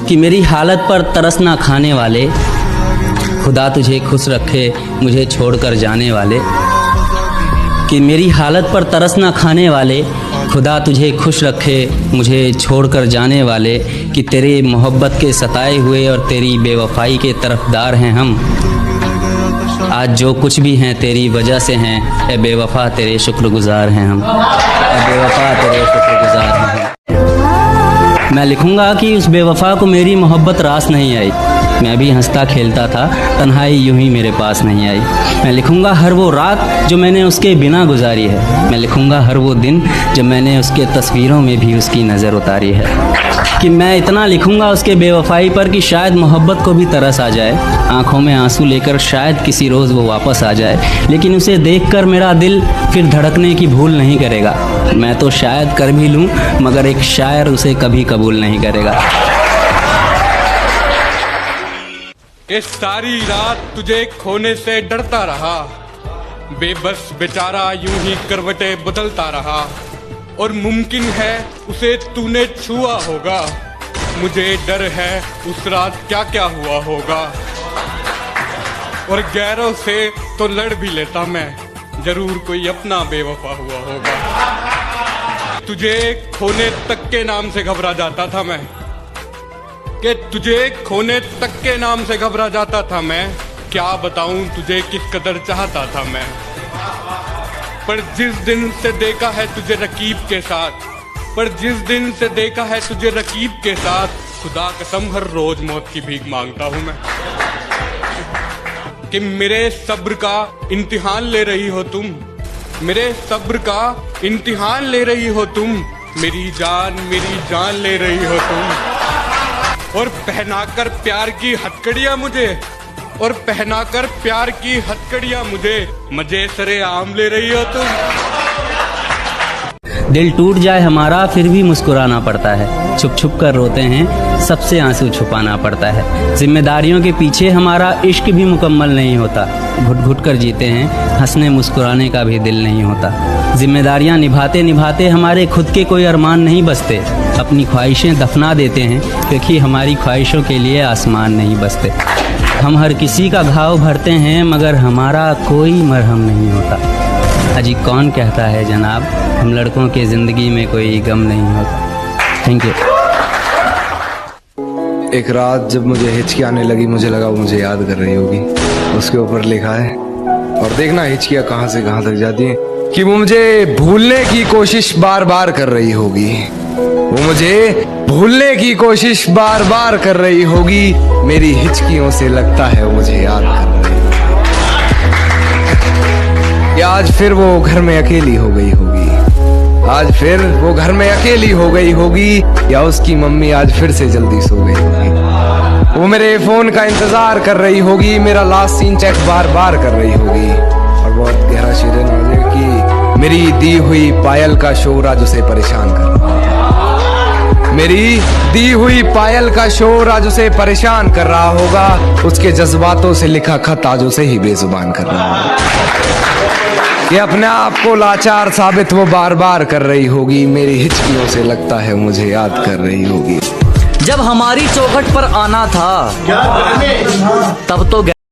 कि मेरी हालत पर तरस ना खाने वाले, खुदा तुझे खुश रखे मुझे छोड़कर जाने वाले। कि मेरी हालत पर तरस ना खाने वाले, खुदा तुझे खुश रखे मुझे छोड़कर जाने वाले। कि तेरे मोहब्बत के सताए हुए और तेरी बेवफाई के तरफदार हैं हम। आज जो कुछ भी हैं तेरी वजह से हैं, ए बेवफा तेरे शुक्रगुजार हैं हम। ए बेवफा तेरे शुक्रगुजार हैं हम। मैं लिखूंगा कि उस बेवफा को मेरी मोहब्बत रास नहीं आई। मैं भी हंसता खेलता था, तन्हाई यूं ही मेरे पास नहीं आई। मैं लिखूंगा हर वो रात जो मैंने उसके बिना गुजारी है। मैं लिखूंगा हर वो दिन जब मैंने उसके तस्वीरों में भी उसकी नज़र उतारी है। कि मैं इतना लिखूंगा उसके बेवफाई पर कि शायद मोहब्बत को भी तरस आ जाए, आंखों में आंसू लेकर शायद किसी रोज़ वो वापस आ जाए। लेकिन उसे देखकर मेरा दिल फिर धड़कने की भूल नहीं करेगा। मैं तो शायद कर भी लूँ, मगर एक शायर उसे कभी कबूल नहीं करेगा। इस सारी रात तुझे खोने से डरता रहा, बेबस बेचारा यूं ही करवटें बदलता रहा। और मुमकिन है उसे तूने छुआ होगा, मुझे डर है उस रात क्या क्या हुआ होगा। और गैरों से तो लड़ भी लेता मैं, जरूर कोई अपना बेवफा हुआ होगा। तुझे खोने तक के नाम से घबरा जाता था मैं, कि तुझे खोने तक के नाम से घबरा जाता था मैं। क्या बताऊं तुझे किस कदर चाहता था मैं। पर जिस दिन से देखा है तुझे रकीब के साथ, पर जिस दिन से देखा है तुझे रकीब के साथ, खुदा कसम हर रोज मौत की भीख मांगता हूं मैं। कि मेरे सब्र का इम्तिहान ले रही हो तुम, मेरे सब्र का इम्तिहान ले रही हो तुम। मेरी जान ले रही हो तुम। और पहनाकर प्यार की हथकड़ियां मुझे, और पहनाकर प्यार की हथकड़ियां मुझे, मजे सरे आम ले रही हो तुम। दिल टूट जाए हमारा फिर भी मुस्कुराना पड़ता है, छुप छुप कर रोते हैं सबसे आंसू छुपाना पड़ता है। जिम्मेदारियों के पीछे हमारा इश्क भी मुकम्मल नहीं होता, घुट घुट कर जीते हैं, हंसने मुस्कुराने का भी दिल नहीं होता। जिम्मेदारियां निभाते निभाते हमारे खुद के कोई अरमान नहीं बसते, अपनी ख्वाहिशें दफना देते हैं क्योंकि हमारी ख्वाहिशों के लिए आसमान नहीं बसते। हम हर किसी का घाव भरते हैं मगर हमारा कोई मरहम नहीं होता। अजी कौन कहता है जनाब, हम लड़कों के ज़िंदगी में कोई गम नहीं होता। Thank you. एक रात जब मुझे हिचकी आने लगी, मुझे लगा वो मुझे याद कर रही होगी। उसके ऊपर लिखा है, और देखना हिचकियाँ कहाँ से कहाँ तक जाती हैं, कि वो मुझे भूलने की कोशिश बार बार कर रही होगी। वो मुझे भूलने की कोशिश बार बार कर रही होगी। मेरी हिचकियों से लगता है वो मुझे याद कर रही होगी। या आज फिर वो घर में अकेली हो गई होगी, आज फिर वो घर में अकेली हो गई होगी। या उसकी मम्मी आज फिर से जल्दी सो गई होगी। वो मेरे फोन का इंतजार कर रही होगी, मेरा लास्ट सीन चेक बार बार कर रही होगी। और बहुत गहरा शेर है कि मेरी दी हुई पायल का शोर आज उसे परेशान कर रहा है। मेरी दी हुई पायल का शोर आज उसे परेशान कर रहा होगा। उसके जज्बातों से लिखा खत आज उसे ही बेजुबान कर रहा होगा। ये अपने आप को लाचार साबित वो बार बार कर रही होगी। मेरी हिचकियों से लगता है मुझे याद कर रही होगी। जब हमारी चौखट पर आना था तब तो